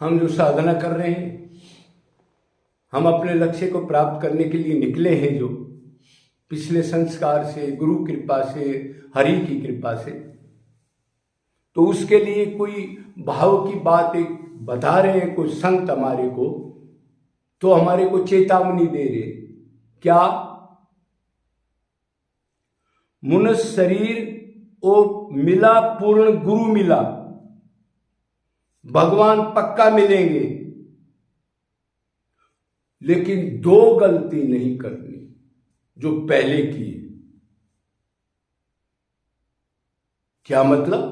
हम जो साधना कर रहे हैं, हम अपने लक्ष्य को प्राप्त करने के लिए निकले हैं, जो पिछले संस्कार से, गुरु कृपा से, हरि की कृपा से, तो उसके लिए कोई भाव की बात एक बता रहे हैं कोई संत हमारे को, तो हमारे को चेतावनी दे रहे क्या? मनुष्य शरीर ओ मिला, पूर्ण गुरु मिला, भगवान पक्का मिलेंगे, लेकिन दो गलती नहीं करनी जो पहले की। क्या मतलब?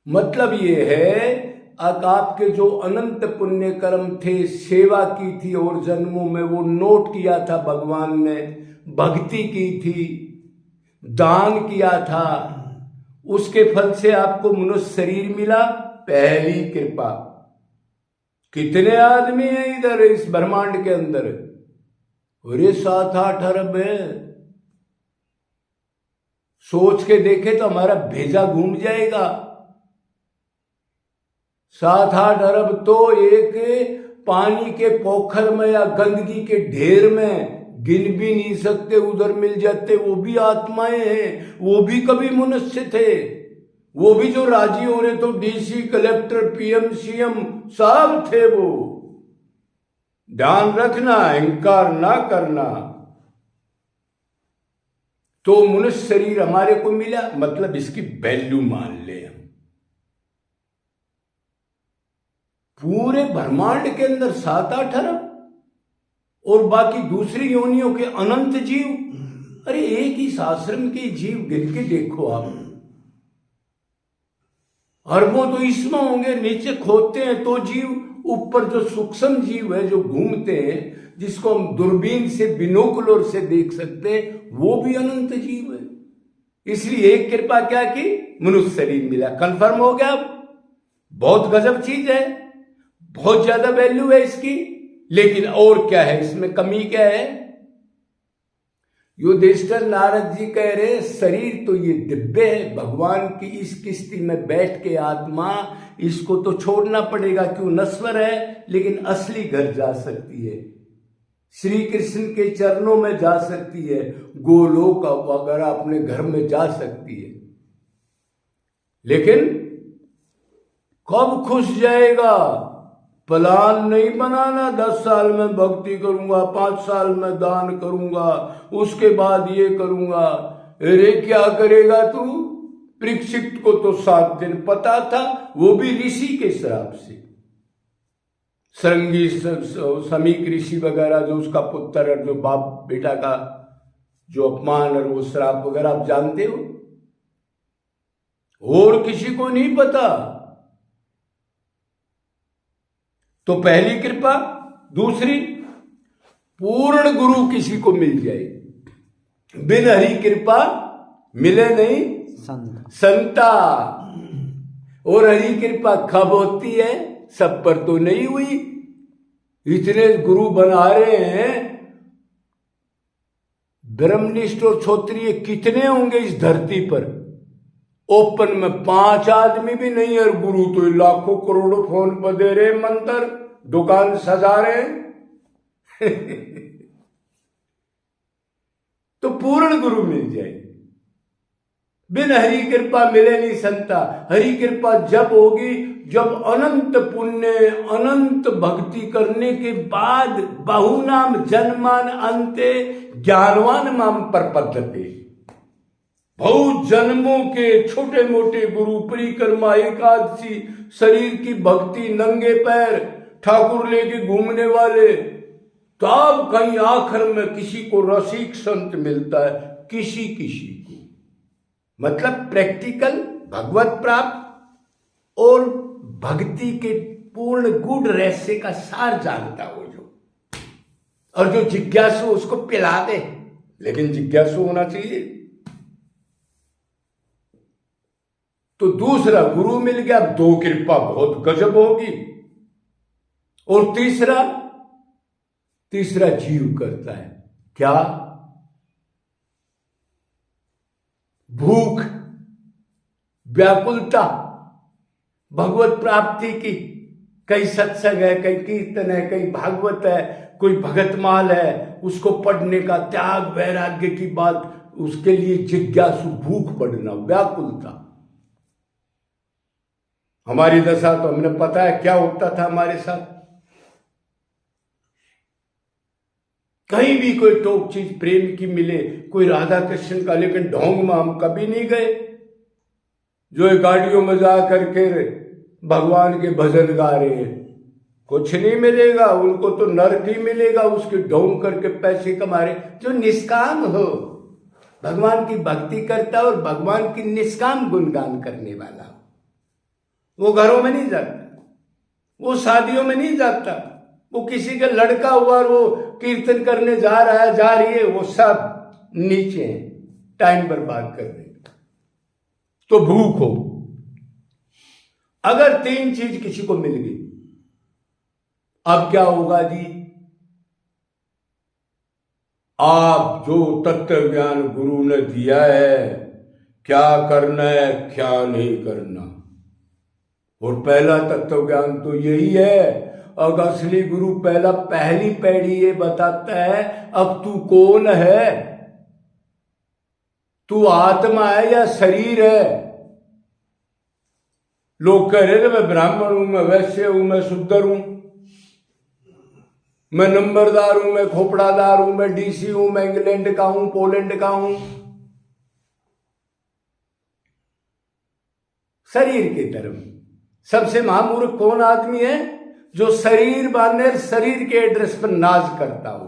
मतलब ये है आपके जो अनंत पुण्य कर्म थे, सेवा की थी और जन्मों में वो नोट किया था भगवान ने, भक्ति की थी, दान किया था, उसके फल से आपको मनुष्य शरीर मिला, पहली कृपा। कितने आदमी हैं इधर इस ब्रह्मांड के अंदर? अरे 7-8 अरब है। सोच के देखे तो हमारा भेजा घूम जाएगा। 7-8 अरब तो एक पानी के पोखर में या गंदगी के ढेर में गिन भी नहीं सकते, उधर मिल जाते। वो भी आत्माएं हैं, वो भी कभी मनुष्य थे, वो भी जो राजी हो रहे तो डीसी, कलेक्टर, पीएम, सीएम सब थे। वो ध्यान रखना, अहंकार ना करना। तो मनुष्य शरीर हमारे को मिला, मतलब इसकी वैल्यू मान ले हम। पूरे ब्रह्मांड के अंदर 7-8 अरब और बाकी दूसरी योनियों के अनंत जीव। अरे एक ही आश्रम के जीव गिन के देखो आप, अरबों तो इसमें होंगे। नीचे खोदते हैं तो जीव, ऊपर जो सूक्ष्म जीव है जो घूमते हैं, जिसको हम दूरबीन से, बिनोकुलर से देख सकते हैं, वो भी अनंत जीव है। इसलिए एक कृपा क्या की? मनुष्य शरीर मिला। कंफर्म हो गया? बहुत गजब चीज है, बहुत ज्यादा वैल्यू है इसकी। लेकिन और क्या है इसमें, कमी क्या है? युधिष्ठिर नारद जी कह रहे शरीर तो ये दिव्य है, भगवान की इस किश्ती में बैठ के आत्मा, इसको तो छोड़ना पड़ेगा, क्यों? नश्वर है, लेकिन असली घर जा सकती है, श्री कृष्ण के चरणों में जा सकती है, गोलोक वगैरह अपने घर में जा सकती है। लेकिन कब खुश जाएगा? प्लान नहीं बनाना 10 साल में भक्ति करूंगा, 5 साल में दान करूंगा, उसके बाद ये करूंगा। अरे क्या करेगा तू? परीक्षित को तो 7 दिन पता था, वो भी ऋषि के श्राप से। सरंगी समीक ऋषि वगैरह, जो उसका पुत्र और जो बाप बेटा का जो अपमान और वो श्राप वगैरह आप जानते हो, और किसी को नहीं पता। तो पहली कृपा। दूसरी, पूर्ण गुरु किसी को मिल जाए, बिन हरि कृपा मिले नहीं संता। और हरि कृपा कब होती है? सब पर तो नहीं हुई। इतने गुरु बना रहे हैं, ब्रह्मनिष्ठ और क्षत्रिय कितने होंगे इस धरती पर? ओपन में 5 आदमी भी नहीं, और गुरु तो लाखों करोड़ों फोन पर दे रहे, मंत्र, दुकान सजा रहे। तो पूर्ण गुरु मिल जाए, बिन हरि कृपा मिले नहीं संता। हरि कृपा जब होगी जब अनंत पुण्य, अनंत भक्ति करने के बाद, बहुनाम जन्मान अंते ज्ञानवान माम प्रपद्यते। बहुत जन्मों के छोटे मोटे गुरु, परिक्रमा, एकादशी, शरीर की भक्ति, नंगे पैर ठाकुर लेके घूमने वाले, तब कहीं आखिर में किसी को रसिक संत मिलता है, किसी को। मतलब प्रैक्टिकल भगवत प्राप्त और भक्ति के पूर्ण गूढ़ रहस्य का सार जानता हो जो, और जो जिज्ञासु उसको पिला दे, लेकिन जिज्ञासु होना चाहिए। तो दूसरा गुरु मिल गया, 2 कृपा बहुत गजब होगी। और तीसरा जीव करता है क्या? भूख, व्याकुलता भगवत प्राप्ति की, कहीं सत्संग है, कहीं कीर्तन है, कहीं भागवत है, कोई भगतमाल है, उसको पढ़ने का त्याग वैराग्य की बात, उसके लिए जिज्ञासु, भूख पड़ना, व्याकुलता। हमारी दशा तो हमने पता है क्या होता था हमारे साथ। कहीं भी कोई टोक चीज प्रेम की मिले, कोई राधा कृष्ण का, लेकिन ढोंग में हम कभी नहीं गए। जो गाड़ियों में जा करके भगवान के भजन गा रहे हैं, कुछ नहीं मिलेगा उनको, तो नरक ही मिलेगा। उसके ढोंग करके पैसे कमा रहे, जो निष्काम हो, भगवान की भक्ति करता और भगवान की निष्काम गुणगान करने वाला, वो घरों में नहीं जाता, वो शादियों में नहीं जाता, वो किसी का लड़का हुआ और वो कीर्तन करने जा रहा है, जा रही है, वो सब नीचे हैं, टाइम बर्बाद कर रहे। तो भूख हो, अगर 3 चीज किसी को मिल गई, अब क्या होगा जी? आप जो तत्व ज्ञान गुरु ने दिया है, क्या करना है क्या नहीं करना, और पहला तत्व ज्ञान तो यही है। अगर असली गुरु पहली पैड़ी ये बताता है, अब तू कौन है, तू आत्मा है या शरीर है। लोग कह रहे थे मैं ब्राह्मण हूं, मैं वैश्य हूं, मैं शूद्र हूं, मैं नंबरदार हूं, मैं खोपड़ादार हूं, मैं डीसी हूं, मैं इंग्लैंड का हूं, पोलैंड का हूं। शरीर की तरफ सबसे महामूर्ख कौन आदमी है? जो शरीर बांधे शरीर के एड्रेस पर नाज करता हो।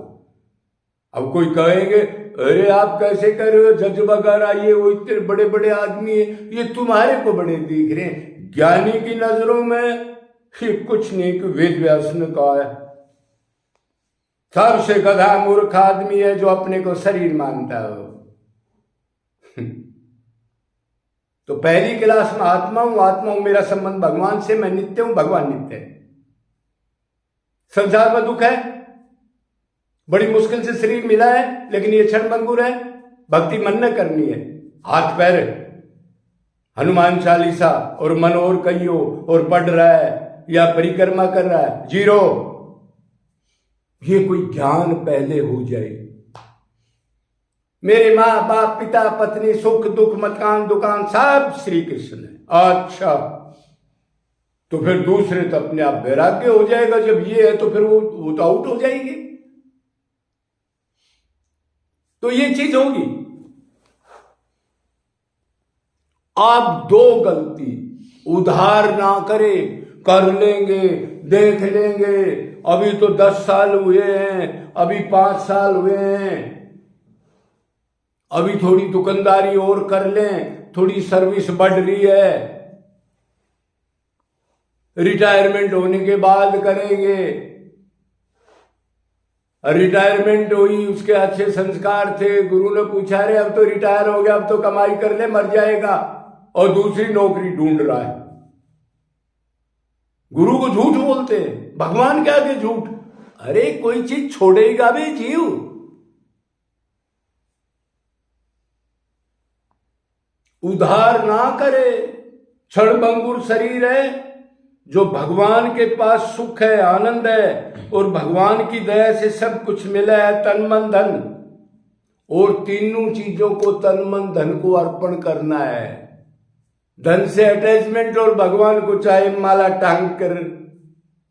अब कोई कहेंगे अरे आप कैसे कर रहे हो, जज वगैरह ये वो इतने बड़े बड़े आदमी है, ये तुम्हारे को बड़े दिख रहे हैं। ज्ञानी की नजरों में ये कुछ नहीं कि वेद व्यास ने कहा है। सबसे गधा मूर्ख आदमी है जो अपने को शरीर मानता हो। तो पहली क्लास में आत्मा हूं, मेरा संबंध भगवान से, मैं नित्य हूं, भगवान नित्य है। संसार में दुख है, बड़ी मुश्किल से शरीर मिला है, लेकिन ये क्षण भंगुर है। भक्ति मन ने करनी है, हाथ पैर हनुमान चालीसा और मन और कहियो और पढ़ रहा है या परिक्रमा कर रहा है, जीरो। ये कोई ज्ञान पहले हो जाए, मेरे माँ बाप पिता पत्नी सुख दुख मकान दुकान सब श्री कृष्ण है। अच्छा, तो फिर दूसरे तो अपने आप वैराग्य हो जाएगा। जब ये है तो फिर वो तो आउट हो जाएंगे। तो ये चीज होगी। आप 2 गलती उधार ना करे, कर लेंगे, देख लेंगे, अभी तो 10 साल हुए हैं, अभी 5 साल हुए हैं, अभी थोड़ी दुकानदारी और कर लें, थोड़ी सर्विस बढ़ रही है, रिटायरमेंट होने के बाद करेंगे। रिटायरमेंट हुई, उसके अच्छे संस्कार थे, गुरु ने पूछा रे अब तो रिटायर हो गया, अब तो कमाई कर ले, मर जाएगा, और दूसरी नौकरी ढूंढ रहा है। गुरु को झूठ बोलते हैं, भगवान क्या के झूठ। अरे कोई चीज छोड़ेगा भी जीव, उधार ना करे। क्षणभंगुर शरीर है, जो भगवान के पास सुख है, आनंद है, और भगवान की दया से सब कुछ मिला है, तन मन धन, और तीनों चीजों को, तन मन धन को अर्पण करना है। धन से अटैचमेंट और भगवान को चाहे माला टांग कर,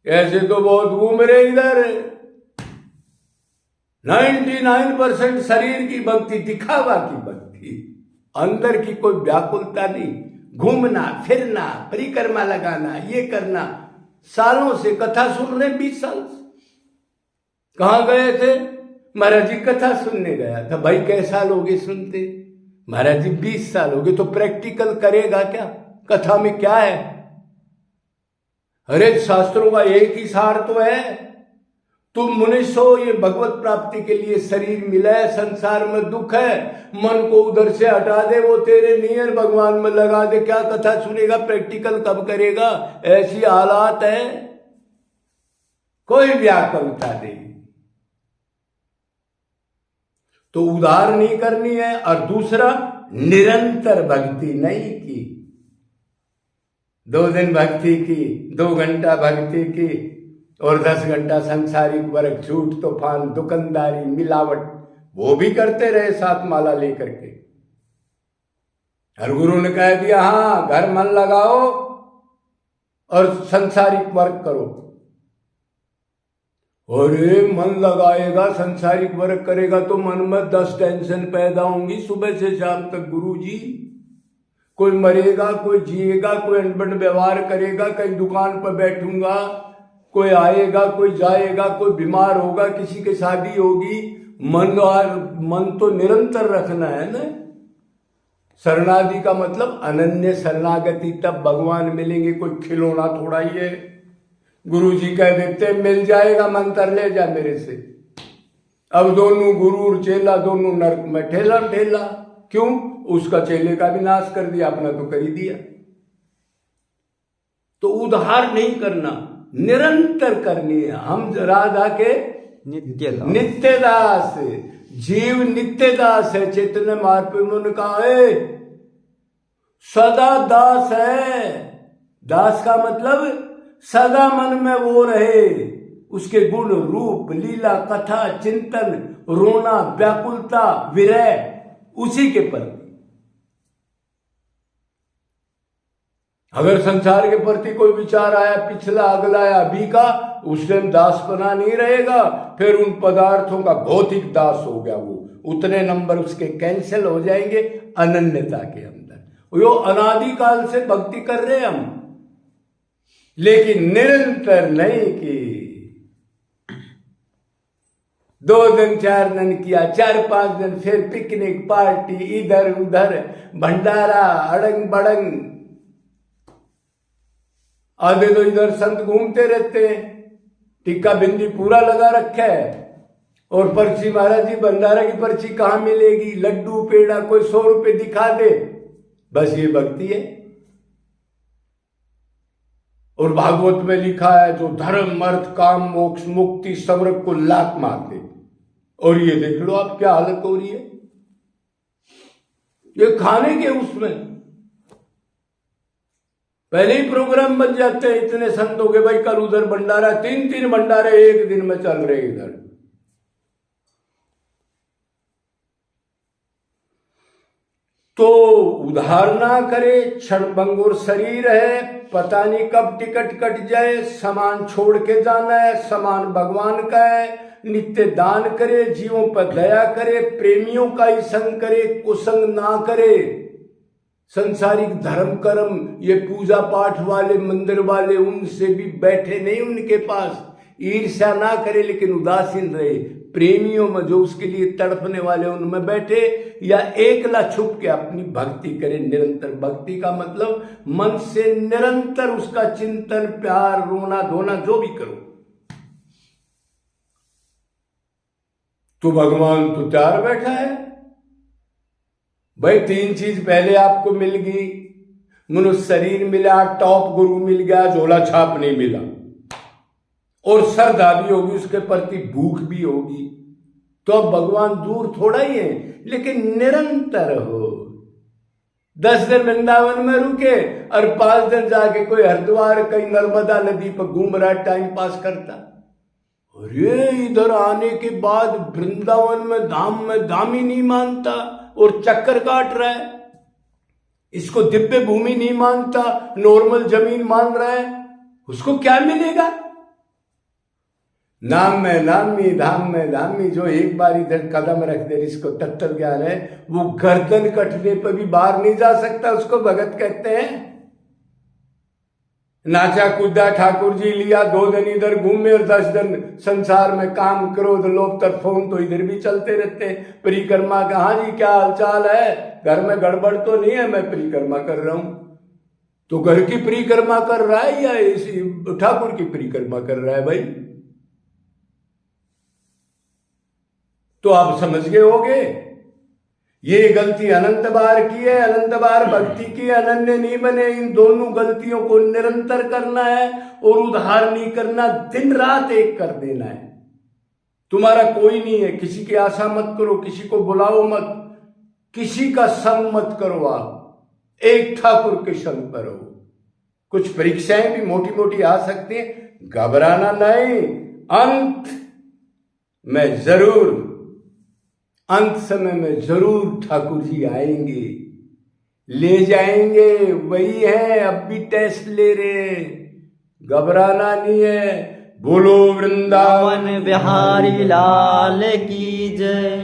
ऐसे तो बहुत घूम रहे इधर। 99% शरीर की भक्ति, दिखावा की भक्ति, अंदर की कोई व्याकुलता नहीं। घूमना फिरना, परिक्रमा लगाना, ये करना। सालों से कथा सुन रहे, 20 साल से। कहां गए थे? महाराज जी कथा सुनने गया था। भाई कैसे साल हो गए सुनते? महाराज जी 20 साल हो गए। तो प्रैक्टिकल करेगा क्या? कथा में क्या है? अरे शास्त्रों का एक ही सार तो है, तुम मनुष्य हो, ये भगवत प्राप्ति के लिए शरीर मिला है, संसार में दुख है, मन को उधर से हटा दे, वो तेरे नियर भगवान में लगा दे। क्या कथा सुनेगा? प्रैक्टिकल कब करेगा? ऐसी हालात है, कोई व्याकुलता नहीं। तो उधार नहीं करनी है। और दूसरा, निरंतर भक्ति नहीं की। 2 दिन भक्ति की, 2 घंटा भक्ति की और 10 घंटा संसारिक वर्ग, झूठ तूफान, दुकानदारी, मिलावट, वो भी करते रहे साथ माला लेकर के। और गुरु ने कह दिया हाँ घर मन लगाओ और संसारिक वर्क करो। और मन लगाएगा, संसारिक वर्क करेगा तो मन में 10 टेंशन पैदा होंगी सुबह से शाम तक। गुरु जी, कोई मरेगा, कोई जिएगा, कोई अनबन व्यवहार करेगा, कहीं दुकान पर बैठूंगा, कोई आएगा, कोई जाएगा, कोई बीमार होगा, किसी की शादी होगी। मन तो निरंतर रखना है ना। शरणादि का मतलब अनन्य शरणागति, तब भगवान मिलेंगे। कोई खिलौना थोड़ा ही है। गुरु जी कह देते मिल जाएगा, मंत्र ले जा मेरे से। अब दोनों गुरु और चेला दोनों नरक में ठेला ठेला। क्यों? उसका चेले का भी नाश कर दिया, अपना तो कर ही दिया। तो उधार नहीं करना, निरंतर करनी है। हम राधा के नित्य दास, जीव नित्य दास है। चैतन्य महाप्रभु में उन्होंने कहा है सदा दास है। दास का मतलब सदा मन में वो रहे, उसके गुण रूप लीला कथा चिंतन, रोना व्याकुलता विरह उसी के प्रति। अगर संसार के प्रति कोई विचार आया पिछला अगला या अभी का, उस टाइम दासपना नहीं रहेगा। फिर उन पदार्थों का भौतिक दास हो गया वो, उतने नंबर उसके कैंसिल हो जाएंगे अनन्यता के अंदर। यो अनादिकाल से भक्ति कर रहे हम, लेकिन निरंतर नहीं की। 2 दिन 4 दिन किया, 4-5 दिन फिर पिकनिक पार्टी, इधर उधर भंडारा अड़ंग बड़ंग। आधे तो इधर संत घूमते रहते हैं, टिक्का बिंदी पूरा लगा रखा है, और पर्ची महाराज जी भंडारा की पर्ची कहाँ मिलेगी? लड्डू पेड़ा कोई 100 रुपए दिखा दे, बस ये भक्ति है। और भागवत में लिखा है जो धर्म अर्थ काम मोक्ष मुक्ति समृद्ध को लात मार दे। और ये देख लो आप क्या हालत हो रही है। ये खाने के उसमें पहले ही प्रोग्राम बन जाते हैं। इतने संत हो गए भाई, कल उधर भंडारा, 3 भंडारे एक दिन में चल रहे इधर। तो उधार ना करे, क्षणभंगुर शरीर है, पता नहीं कब टिकट कट जाए। सामान छोड़ के जाना है, सामान भगवान का है। नित्य दान करे, जीवों पर दया करे, प्रेमियों का ही संग करे, कुसंग ना करे। संसारिक धर्म कर्म, ये पूजा पाठ वाले मंदिर वाले, उनसे भी बैठे नहीं उनके पास। ईर्ष्या ना करे लेकिन उदासीन रहे। प्रेमियों में जो उसके लिए तड़पने वाले उनमें बैठे, या एकला छुप के अपनी भक्ति करे। निरंतर भक्ति का मतलब मन से निरंतर उसका चिंतन, प्यार, रोना धोना जो भी करो, तो भगवान तो तैयार बैठा है। भाई 3 चीज पहले आपको मिल गई, मनुष्य शरीर मिला, टॉप गुरु मिल गया, झोला छाप नहीं मिला, और श्रद्धा भी होगी उसके प्रति, भूख भी होगी। तो अब भगवान दूर थोड़ा ही है, लेकिन निरंतर हो। 10 दिन वृंदावन में रुके और 5 दिन जाके कोई हरिद्वार कहीं नर्मदा नदी पर घूम रहा, टाइम पास करता। अरे इधर आने के बाद वृंदावन में धाम ही नहीं मानता और चक्कर काट रहा है। इसको दिव्य भूमि नहीं मानता, नॉर्मल जमीन मान रहा है। उसको क्या मिलेगा? नाम में नामी, धाम में धामी। जो एक बार इधर कदम रख दे, इसको तत्व ज्ञान है, वो गर्दन कटने पर भी बाहर नहीं जा सकता। उसको भगत कहते हैं। नाचा कूदा ठाकुर जी लिया, 2 दिन इधर घूमे और 10 दिन संसार में काम क्रोध लोभ तत्फोन तो इधर भी चलते रहते हैं। परिक्रमा का, हाँ जी क्या हालचाल है, घर में गड़बड़ तो नहीं है, मैं परिक्रमा कर रहा हूं। तो घर की परिक्रमा कर रहा है या इसी ठाकुर की परिक्रमा कर रहा है? भाई तो आप समझ गए होगे, ये गलती अनंत बार की है, अनंत बार भक्ति की, अनन्य नहीं बने। इन दोनों गलतियों को निरंतर करना है और उधार नहीं करना, दिन रात एक कर देना है। तुम्हारा कोई नहीं है, किसी की आशा मत करो, किसी को बुलाओ मत, किसी का संग मत करो। आप एक ठाकुर के संग पर रहो। कुछ परीक्षाएं भी मोटी मोटी आ सकती हैं, घबराना नहीं। अंत समय में जरूर ठाकुर जी आएंगे, ले जाएंगे। वही है, अब भी टेस्ट ले रहे हैं, घबराना नहीं है। बोलो वृंदावन बिहारी लाल की जय।